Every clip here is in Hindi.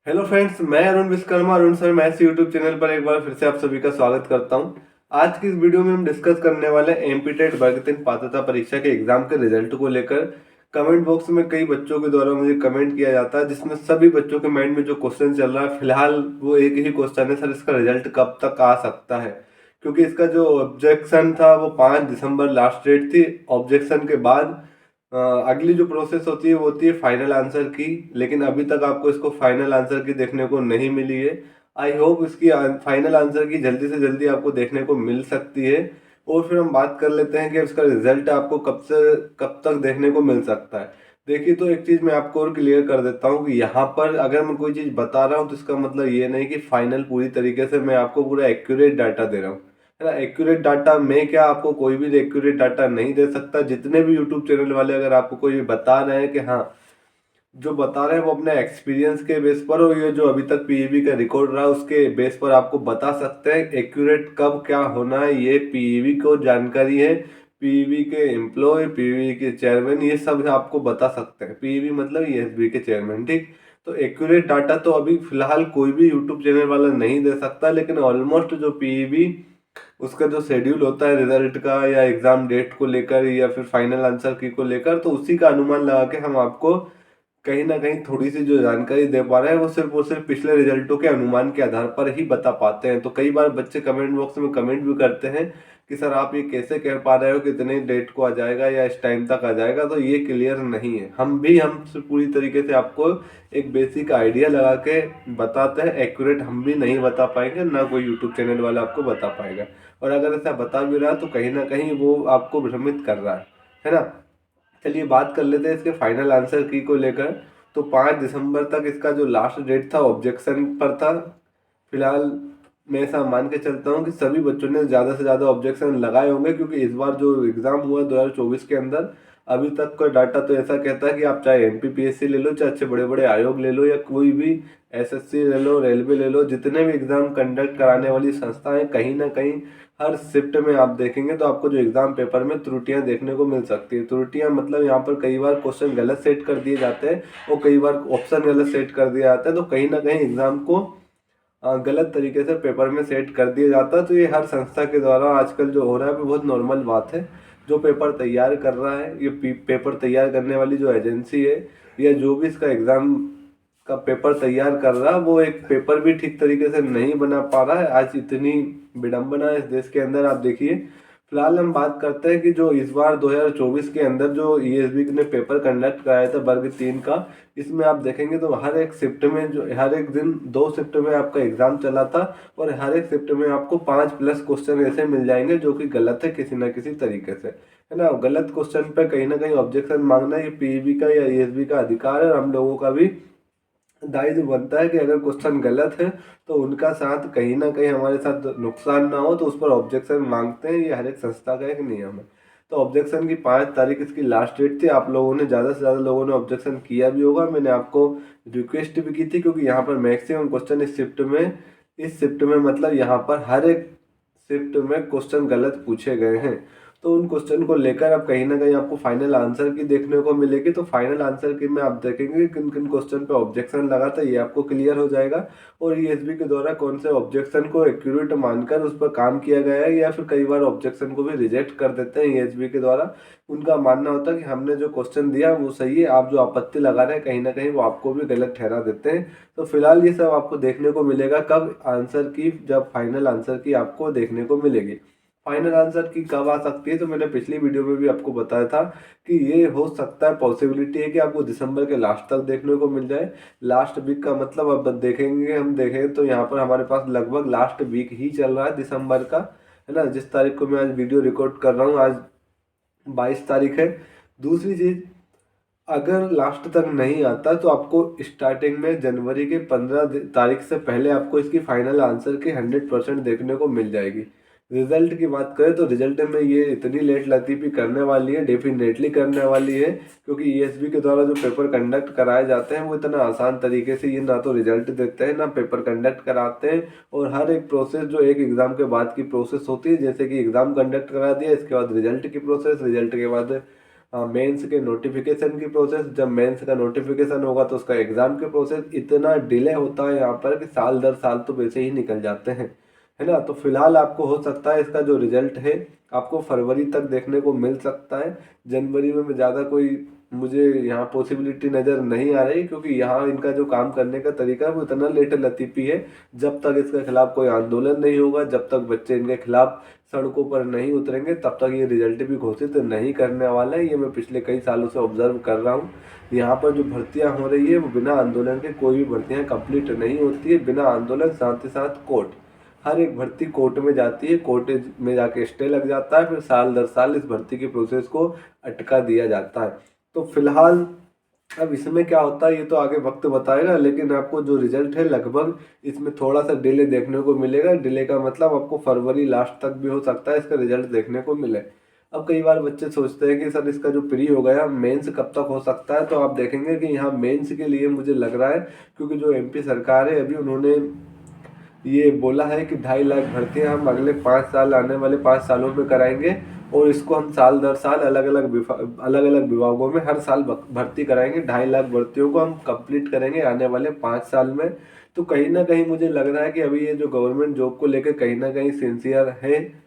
हेलो फ्रेंड्स, मैं Arun Vishwakarma Arun sir maths YouTube channel पर एक बार फिर से आप सभी का स्वागत करता हूं। आज की इस वीडियो में हम डिस्कस करने वाले हैं एमपी टेट वर्ग 3 पात्रता परीक्षा के एग्जाम के रिजल्ट को लेकर। कमेंट बॉक्स में कई बच्चों के द्वारा मुझे कमेंट किया जाता है, जिसमें सभी बच्चों के माइंड में जो क्वेश्चन चल रहा है फिलहाल वो एक ही क्वेश्चन है, सर इसका रिजल्ट कब तक आ सकता है। क्योंकि इसका जो ऑब्जेक्शन था वो 5 दिसंबर लास्ट डेट थी। ऑब्जेक्शन के बाद अगली जो प्रोसेस होती है वो होती है फाइनल आंसर की, लेकिन अभी तक आपको इसको फाइनल आंसर की देखने को नहीं मिली है। आई होप इसकी फाइनल आंसर की जल्दी से जल्दी आपको देखने को मिल सकती है। और फिर हम बात कर लेते हैं कि इसका रिजल्ट आपको कब से कब तक देखने को मिल सकता है। देखिए, तो एक चीज मैं आपको और क्लियर कर देता हूँ कि यहाँ पर अगर मैं कोई चीज बता रहा हूँ तो इसका मतलब ये नहीं कि फाइनल पूरी तरीके से मैं आपको पूरा एक्यूरेट डाटा दे रहा हूँ, है ना। एक्यूरेट डाटा में क्या आपको कोई भी एक्यूरेट डाटा नहीं दे सकता। जितने भी यूट्यूब चैनल वाले अगर आपको कोई भी बता रहे हैं कि हाँ, जो बता रहे हैं वो अपने एक्सपीरियंस के बेस पर और ये जो अभी तक पीईबी का रिकॉर्ड रहा उसके बेस पर आपको बता सकते हैं एक्यूरेट कब क्या होना है। ये पीईबी को जानकारी है, पीईबी के एम्प्लॉय, पीईबी के चेयरमैन, ये सब आपको बता सकते हैं। पीईबी मतलब ईएसबी के चेयरमैन, ठीक। तो एक्यूरेट डाटा तो अभी फिलहाल कोई भी यूट्यूब चैनल वाला नहीं दे सकता, लेकिन ऑलमोस्ट जो पीईबी उसका जो शेड्यूल होता है रिजल्ट का या एग्जाम डेट को लेकर या फिर फाइनल आंसर की को लेकर, तो उसी का अनुमान लगा के हम आपको कहीं ना कहीं थोड़ी सी जो जानकारी दे पा रहे हैं वो सिर्फ पिछले रिजल्टों के अनुमान के आधार पर ही बता पाते हैं। तो कई बार बच्चे कमेंट बॉक्स में कमेंट भी करते हैं कि सर आप ये कैसे कह पा रहे हो कि इतने डेट को आ जाएगा या इस टाइम तक आ जाएगा। तो ये क्लियर नहीं है। हम पूरी तरीके से आपको एक बेसिक आइडिया लगा के बताते हैं। एक्यूरेट हम भी नहीं बता पाएंगे, ना कोई यूट्यूब चैनल वाला आपको बता पाएगा। और अगर ऐसा बता भी रहा है तो कहीं ना कहीं वो आपको भ्रमित कर रहा है ना। चलिए बात कर लेते हैं इसके फाइनल आंसर की को लेकर। तो 5 दिसंबर तक इसका जो लास्ट डेट था ऑब्जेक्शन पर था। फिलहाल मैं ऐसा मान के चलता हूँ कि सभी बच्चों ने ज़्यादा से ज़्यादा ऑब्जेक्शन लगाए होंगे, क्योंकि इस बार जो एग्ज़ाम हुआ 2024 के अंदर अभी तक का डाटा तो ऐसा कहता है कि आप चाहे एमपीपीएससी ले लो, चाहे अच्छे बड़े बड़े आयोग ले लो, या कोई भी एसएससी ले लो, रेलवे ले लो, जितने भी एग्ज़ाम कंडक्ट कराने वाली संस्थाएं, कहीं ना कहीं हर शिफ्ट में आप देखेंगे तो आपको जो एग्जाम पेपर में त्रुटियां देखने को मिल सकती है। त्रुटियां मतलब यहाँ पर कई बार क्वेश्चन गलत सेट कर दिए जाते हैं और कई बार ऑप्शन गलत सेट कर दिया जाता है। तो कहीं ना कहीं एग्जाम को गलत तरीके से पेपर में सेट कर दिया जाता है। तो ये हर संस्था के द्वारा आजकल जो हो रहा है वो बहुत नॉर्मल बात है। जो पेपर तैयार कर रहा है, ये पेपर तैयार करने वाली जो एजेंसी है या जो भी इसका एग्जाम का पेपर तैयार कर रहा है, वो एक पेपर भी ठीक तरीके से नहीं बना पा रहा है। आज इतनी विडंबना है इस देश के अंदर, आप देखिए। फिलहाल हम बात करते हैं कि जो इस बार 2024 के अंदर जो ईएसबी ने पेपर कंडक्ट कराया था वर्ग 3 का, इसमें आप देखेंगे तो हर एक शिफ्ट में जो हर एक दिन 2 शिफ्ट में आपका एग्जाम चला था और हर एक शिफ्ट में आपको 5+ क्वेश्चन ऐसे मिल जाएंगे जो कि गलत है किसी ना किसी तरीके से, है ना। गलत क्वेश्चन पे कहीं ना कहीं ऑब्जेक्शन मांगना ये पीईबी का या ईएसबी का अधिकार है, और हम लोगों का भी दायित्व बनता है कि अगर क्वेश्चन गलत है तो उनका साथ कहीं ना कहीं हमारे साथ नुकसान ना हो, तो उस पर ऑब्जेक्शन मांगते हैं। ये हर एक संस्था का एक नियम है। तो ऑब्जेक्शन की 5 तारीख इसकी लास्ट डेट थी। आप लोगों ने ज़्यादा से ज़्यादा लोगों ने ऑब्जेक्शन किया भी होगा। मैंने आपको रिक्वेस्ट भी की थी, क्योंकि यहाँ पर मैक्सिमम क्वेश्चन इस शिफ्ट में मतलब यहाँ पर हर एक शिफ्ट में क्वेश्चन गलत पूछे गए हैं। तो उन क्वेश्चन को लेकर अब कहीं ना कहीं आपको फाइनल आंसर की देखने को मिलेगी। तो फाइनल आंसर की में आप देखेंगे किन किन क्वेश्चन पे ऑब्जेक्शन लगा था, ये आपको क्लियर हो जाएगा। और ईएसबी के द्वारा कौन से ऑब्जेक्शन को एक्यूरेट मानकर उस पर काम किया गया है, या फिर कई बार ऑब्जेक्शन को भी रिजेक्ट कर देते हैं ईएसबी के द्वारा। उनका मानना होता है कि हमने जो क्वेश्चन दिया वो सही है, आप जो आपत्ति लगा रहे हैं कहीं ना कहीं वो आपको भी गलत ठहरा देते हैं। तो फिलहाल ये सब आपको देखने को मिलेगा कब आंसर की, जब फाइनल आंसर की आपको देखने को मिलेगी। फाइनल आंसर की कब आ सकती है, तो मैंने पिछली वीडियो में भी आपको बताया था कि ये हो सकता है, पॉसिबिलिटी है कि आपको दिसंबर के लास्ट तक देखने को मिल जाए। लास्ट वीक का मतलब अब देखेंगे, हम देखें तो यहाँ पर हमारे पास लगभग लास्ट वीक ही चल रहा है दिसंबर का, है ना। जिस तारीख को मैं आज वीडियो रिकॉर्ड कर रहा हूँ, आज 22 तारीख है। दूसरी चीज, अगर लास्ट तक नहीं आता तो आपको स्टार्टिंग में जनवरी के 15 तारीख से पहले आपको इसकी फाइनल आंसर की 100% देखने को मिल जाएगी। रिजल्ट की बात करें तो रिजल्ट में ये इतनी लेट लतीफ़ी करने वाली है, डेफिनेटली करने वाली है, क्योंकि ईएसबी के द्वारा जो पेपर कंडक्ट कराए जाते हैं वो इतना आसान तरीके से ये ना तो रिजल्ट देते हैं ना पेपर कंडक्ट कराते हैं। और हर एक प्रोसेस जो एक एग्ज़ाम के बाद की प्रोसेस होती है, जैसे कि एग्ज़ाम कंडक्ट करा दिया, इसके बाद रिजल्ट की प्रोसेस, रिजल्ट के बाद मेंस के नोटिफिकेशन की प्रोसेस, जब मेंस का नोटिफिकेशन होगा तो उसका एग्ज़ाम के प्रोसेस, इतना डिले होता है यहाँ पर कि साल दर साल तो वैसे ही निकल जाते हैं, है ना। तो फिलहाल आपको हो सकता है इसका जो रिजल्ट है आपको फरवरी तक देखने को मिल सकता है। जनवरी में ज़्यादा कोई मुझे यहाँ पॉसिबिलिटी नज़र नहीं आ रही, क्योंकि यहाँ इनका जो काम करने का तरीका है वो इतना लेट लतीफ़ी है। जब तक इसके खिलाफ कोई आंदोलन नहीं होगा, जब तक बच्चे इनके खिलाफ सड़कों पर नहीं उतरेंगे, तब तक ये रिजल्ट भी घोषित नहीं करने वाला है। ये मैं पिछले कई सालों से ऑब्जर्व कर रहा हूँ। यहाँ पर जो भर्तियाँ हो रही है वो बिना आंदोलन के कोई भी भर्तियाँ कंप्लीट नहीं होती है। बिना आंदोलन, साथ ही साथ कोर्ट, हर एक भर्ती कोर्ट में जाती है, कोर्ट में जाके स्टे लग जाता है, फिर साल दर साल इस भर्ती की प्रोसेस को अटका दिया जाता है। तो फिलहाल अब इसमें क्या होता है ये तो आगे वक्त बताएगा, लेकिन आपको जो रिजल्ट है लगभग इसमें थोड़ा सा डिले देखने को मिलेगा। डिले का मतलब आपको फरवरी लास्ट तक भी हो सकता है इसका रिजल्ट देखने को मिले। अब कई बार बच्चे सोचते हैं कि सर इसका जो प्री हो गया मेंस कब तक हो सकता है, तो आप देखेंगे कि यहाँ मेंस के लिए मुझे लग रहा है, क्योंकि जो एमपी सरकार है अभी उन्होंने ये बोला है कि 2.5 लाख भर्तियां हम अगले 5 साल, आने वाले 5 सालों में कराएंगे, और इसको हम साल दर साल अलग अलग विभागों में हर साल भर्ती कराएंगे। 2.5 लाख भर्तियों को हम कंप्लीट करेंगे आने वाले 5 साल में। तो कहीं ना कहीं मुझे लग रहा है कि अभी ये जो गवर्नमेंट जॉब को लेकर कहीं ना कहीं सिंसियर है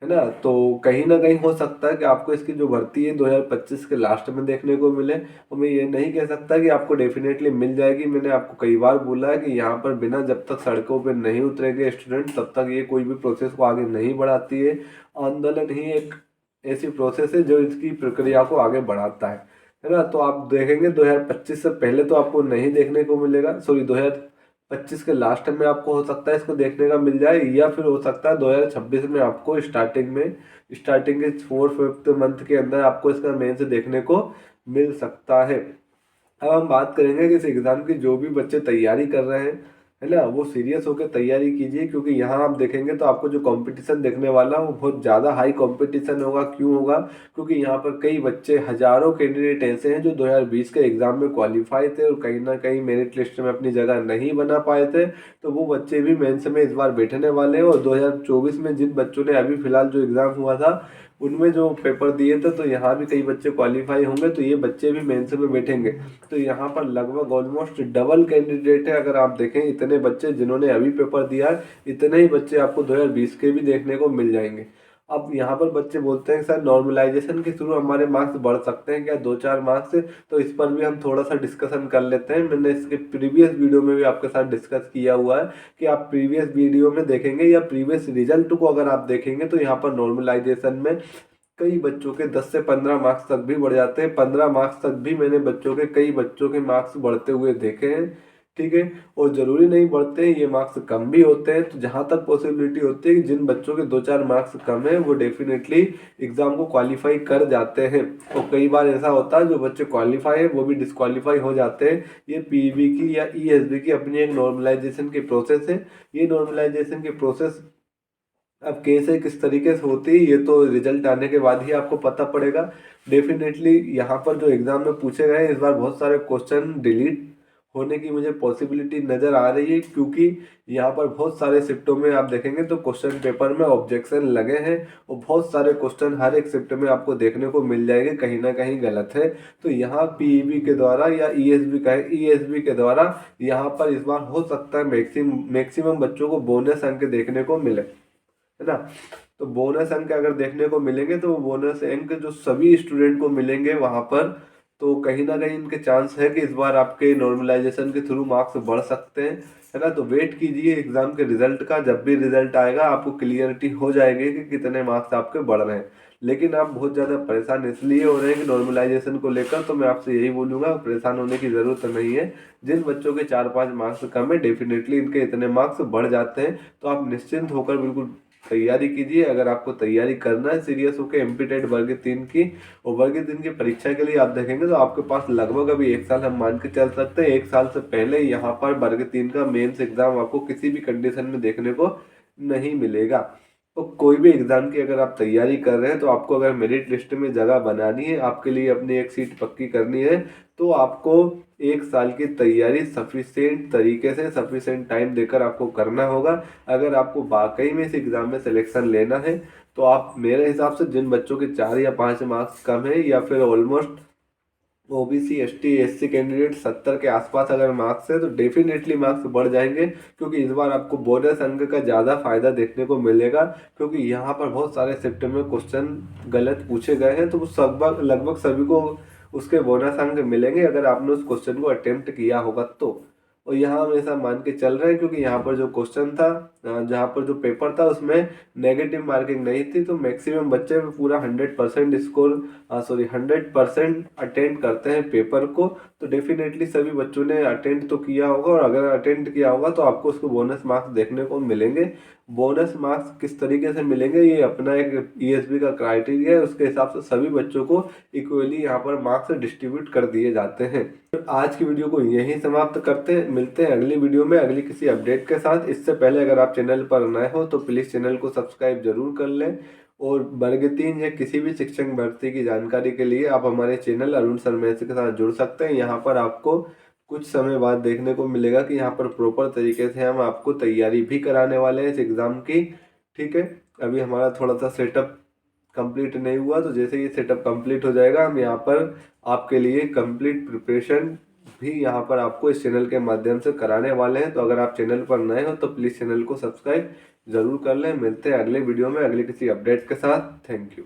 ना। तो कहीं ना कहीं हो सकता है कि आपको इसकी जो भर्ती है 2025 के लास्ट में देखने को मिले, और मैं ये नहीं कह सकता कि आपको डेफिनेटली मिल जाएगी। मैंने आपको कई बार बोला है कि यहाँ पर बिना जब तक सड़कों पर नहीं उतरेंगे स्टूडेंट, तब तक ये कोई भी प्रोसेस को आगे नहीं बढ़ाती है। आंदोलन ही एक ऐसी प्रोसेस है जो इसकी प्रक्रिया को आगे बढ़ाता है ना। तो आप देखेंगे 2025 से पहले तो आपको नहीं देखने को मिलेगा, सॉरी 2025 के लास्ट में आपको हो सकता है इसको देखने का मिल जाए, या फिर हो सकता है 2026 में आपको स्टार्टिंग के 4-5 मंथ के अंदर आपको इसका मेंस देखने को मिल सकता है। अब हम बात करेंगे कि इस एग्ज़ाम की जो भी बच्चे तैयारी कर रहे हैं, है ना, वो सीरियस होकर तैयारी कीजिए, क्योंकि यहाँ आप देखेंगे तो आपको जो कंपटीशन देखने वाला है वो बहुत ज़्यादा हाई कंपटीशन होगा। क्यों होगा? क्योंकि यहाँ पर कई बच्चे, हज़ारों कैंडिडेट ऐसे हैं जो 2020 के एग्ज़ाम में क्वालिफाई थे और कहीं ना कहीं मेरिट लिस्ट में अपनी जगह नहीं बना पाए थे। तो वो बच्चे भी मेंस में इस बार बैठने वाले हैं, और 2024 में जिन बच्चों ने अभी फिलहाल जो एग्ज़ाम हुआ था उनमें जो पेपर दिए थे, तो यहाँ भी कई बच्चे क्वालिफाई होंगे, तो ये बच्चे भी मेंस में बैठेंगे। तो यहाँ पर लगभग ऑलमोस्ट डबल कैंडिडेट है। अगर आप देखें, इतने बच्चे जिन्होंने अभी पेपर दिया है, इतने ही बच्चे आपको 2020 के भी देखने को मिल जाएंगे। अब यहाँ पर बच्चे बोलते हैं सर नॉर्मलाइजेशन के थ्रू हमारे मार्क्स बढ़ सकते हैं क्या, 2-4 मार्क्स? तो इस पर भी हम थोड़ा सा डिस्कशन कर लेते हैं। मैंने इसके प्रीवियस वीडियो में भी आपके साथ डिस्कस किया हुआ है कि आप प्रीवियस वीडियो में देखेंगे या प्रीवियस रिजल्ट को अगर आप देखेंगे तो यहाँ पर नॉर्मलाइजेशन में कई बच्चों के 10 से 15 मार्क्स तक भी बढ़ जाते हैं। 15 मार्क्स तक भी मैंने कई बच्चों के मार्क्स बढ़ते हुए देखे हैं, ठीक है। और ज़रूरी नहीं बढ़ते हैं, ये मार्क्स कम भी होते हैं। तो जहाँ तक पॉसिबिलिटी होती है कि जिन बच्चों के 2-4 मार्क्स कम है वो डेफिनेटली एग्ज़ाम को क्वालिफाई कर जाते हैं। और कई बार ऐसा होता है जो बच्चे क्वालिफाई है वो भी डिस्क्वालीफाई हो जाते हैं। ये पीईबी की या ईएसबी की अपनी एक नॉर्मलाइजेशन की प्रोसेस है। ये नॉर्मलाइजेशन की प्रोसेस अब कैसे किस तरीके से होती है ये तो रिजल्ट आने के बाद ही आपको पता पड़ेगा। डेफिनेटली यहाँ पर जो एग्जाम में पूछे गए इस बार बहुत सारे क्वेश्चन डिलीट होने की मुझे पॉसिबिलिटी नज़र आ रही है, क्योंकि यहाँ पर बहुत सारे शिफ्टों में आप देखेंगे तो क्वेश्चन पेपर में ऑब्जेक्शन लगे हैं, और बहुत सारे क्वेश्चन हर एक शिफ्ट में आपको देखने को मिल जाएंगे कहीं ना कहीं गलत है। तो यहाँ पीईबी के द्वारा या ईएसबी के द्वारा यहाँ पर इस बार हो सकता है मैक्सिमम बच्चों को बोनस अंक देखने को मिले, है ना। तो बोनस अंक अगर देखने को मिलेंगे तो वो बोनस अंक जो सभी स्टूडेंट को मिलेंगे वहां पर, तो कहीं ना कहीं इनके चांस है कि इस बार आपके नॉर्मलाइजेशन के थ्रू मार्क्स बढ़ सकते हैं, है ना। तो वेट कीजिए एग्जाम के रिजल्ट का, जब भी रिजल्ट आएगा आपको क्लियरिटी हो जाएगी कि कितने मार्क्स आपके बढ़ रहे हैं। लेकिन आप बहुत ज़्यादा परेशान इसलिए हो रहे हैं कि नॉर्मलाइजेशन को लेकर, तो मैं आपसे यही बोलूँगा परेशान होने की ज़रूरत नहीं है। जिन बच्चों के 4-5 मार्क्स कम है डेफिनेटली इनके इतने मार्क्स बढ़ जाते हैं। तो आप निश्चिंत होकर बिल्कुल तैयारी कीजिए। अगर आपको तैयारी करना है सीरियस होकर एमपी टेट वर्ग 3 की, और वर्ग 3 की परीक्षा के लिए आप देखेंगे तो आपके पास लगभग अभी 1 साल हम मान के चल सकते हैं। 1 साल से पहले यहाँ पर वर्ग 3 का मेंस एग्जाम आपको किसी भी कंडीशन में देखने को नहीं मिलेगा। तो कोई भी एग्जाम की अगर आप तैयारी कर रहे हैं तो आपको अगर मेरिट लिस्ट में जगह बनानी है, आपके लिए अपनी एक सीट पक्की करनी है, तो आपको 1 साल की तैयारी सफिशिएंट तरीके से सफिशिएंट टाइम देकर आपको करना होगा। अगर आपको वाकई में इस एग्ज़ाम में सिलेक्शन लेना है तो आप मेरे हिसाब से जिन बच्चों के 4 या 5 मार्क्स कम है या फिर almost OBC ST SC candidate 70 के आसपास अगर मार्क्स है तो डेफिनेटली मार्क्स बढ़ जाएंगे, क्योंकि इस बार आपको बोनस अंक का ज़्यादा फायदा देखने को मिलेगा, क्योंकि यहाँ पर बहुत सारे सेक्टर में क्वेश्चन गलत पूछे गए हैं तो वो लगभग सभी को उसके बोनस अंक मिलेंगे अगर आपने उस क्वेश्चन को अटेम्प्ट किया होगा तो। और यहाँ हम ऐसा मान के चल रहे हैं क्योंकि यहाँ पर जो क्वेश्चन था, जहाँ पर जो पेपर था उसमें नेगेटिव मार्किंग नहीं थी, तो मैक्सिमम बच्चे पूरा 100% स्कोर 100% अटेंड करते हैं पेपर को। तो डेफिनेटली सभी बच्चों ने अटेंड तो किया होगा, और अगर अटेंड किया होगा तो आपको उसको बोनस मार्क्स देखने को मिलेंगे। बोनस मार्क्स किस तरीके से मिलेंगे, ये अपना एक ईएसबी का क्राइटेरिया है, उसके हिसाब से सभी बच्चों को इक्वली यहाँ पर मार्क्स डिस्ट्रीब्यूट कर दिए जाते हैं। आज की वीडियो को यहीं समाप्त करते हैं, मिलते हैं अगली वीडियो में अगली किसी अपडेट के साथ। इससे पहले अगर आप चैनल पर नए हो तो प्लीज़ चैनल को सब्सक्राइब जरूर कर लें, और वर्ग 3 या किसी भी शिक्षक भर्ती की जानकारी के लिए आप हमारे चैनल अरुण सर मैथ्स के साथ जुड़ सकते हैं। यहाँ पर आपको कुछ समय बाद देखने को मिलेगा कि यहाँ पर प्रॉपर तरीके से हम आपको तैयारी भी कराने वाले हैं इस एग्ज़ाम की। ठीक है, अभी हमारा थोड़ा सा सेटअप कंप्लीट नहीं हुआ, तो जैसे ये सेटअप कंप्लीट हो जाएगा हम यहाँ पर आपके लिए कंप्लीट प्रिपरेशन भी यहाँ पर आपको इस चैनल के माध्यम से कराने वाले हैं। तो अगर आप चैनल पर नए हो तो प्लीज़ चैनल को सब्सक्राइब जरूर कर लें। मिलते हैं अगले वीडियो में अगले किसी अपडेट के साथ। Thank you.